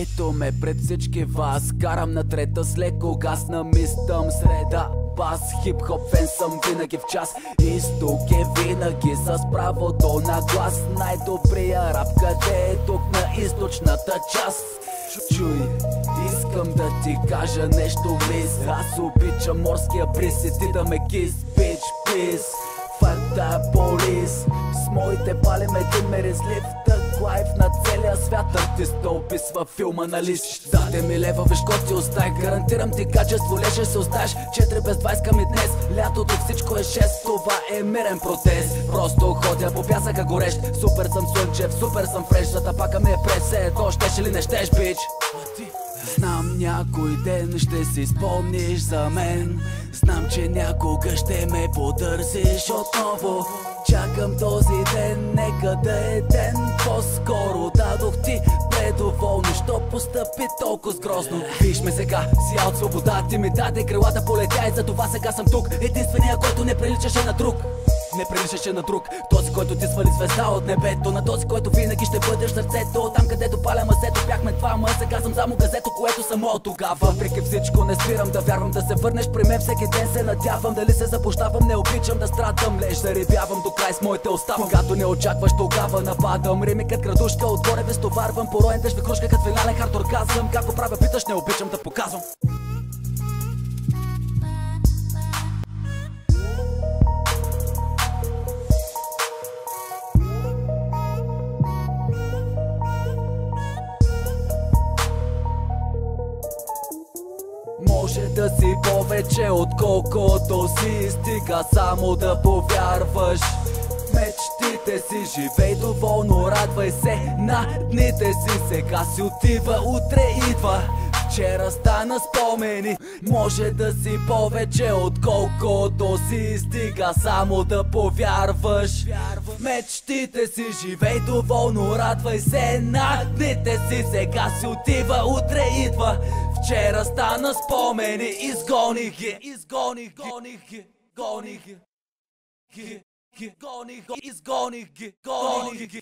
Ето ме пред всички вас, карам на трета с леко газ, намистам среда. Бас, хип-хоп фен съм винаги в час. Изток е винаги с правото на глас. Най-добрия рап къде е тук на източната част. Чуй, искам да ти кажа нещо, мис. Аз обичам морския бриз и ти да ме кис, бич, плиз. Fuck that police. С моите палим един мерезлив тък лайф на целия свят. Артиста описва филма на лист. Даде ми лева, виж кой ти остави. Гарантирам ти качество, леше се оставиш. 4 без 20 ми днес. Лятото всичко е 6, това е мирен протест. Просто ходя по пясъка горещ. Супер съм слънчев, супер съм фреш. Зата пака ми е прес, ето щеш или не щеш, бич. Знам някой ден ще си спомниш за мен. Знам, че някога ще ме подързиш отново. Чакам този ден, нека да е ден по-скоро. Дадох ти предоволно, що постъпи толкова грозно. Виж ме сега, сия от свобода. Ти ми даде крилата, полетя и за това сега съм тук. Единствения, който не приличаше на друг. Не приличаше на друг, този, който ти свали звезда от небето. На този, който винаги ще бъдеш сърцето. Там, където паля мазето, бяхме двама. Сега съм само газето, което само от тогава. Въпреки всичко не спирам да вярвам, да се върнеш при мен всеки ден се надявам. Дали се запощавам, не обичам да страдам. Леж заребявам до край с моите уста. Когато не очакваш, тогава нападам. Рими кът градушка, отгоре ви стоварвам. Пороен дъжд ви кружка, кът финален хард оргазъм. Какво правя, питаш, не обичам да показвам. Може да си повече отколкото си, стига само да повярваш мечтите си. Живей доволно, радвай се на дните си. Сега си отива, утре идва. Вчера стана спомени. Може да си повече отколкото си, стига само да повярваш мечтите си. Живей доволно, радвай се на дните си. Сега си отива, утре идва. Вчера стана спомени. Изгоних ги, изгоних ги, гоних ги, гоних ги, изгоних ги, гоних ги.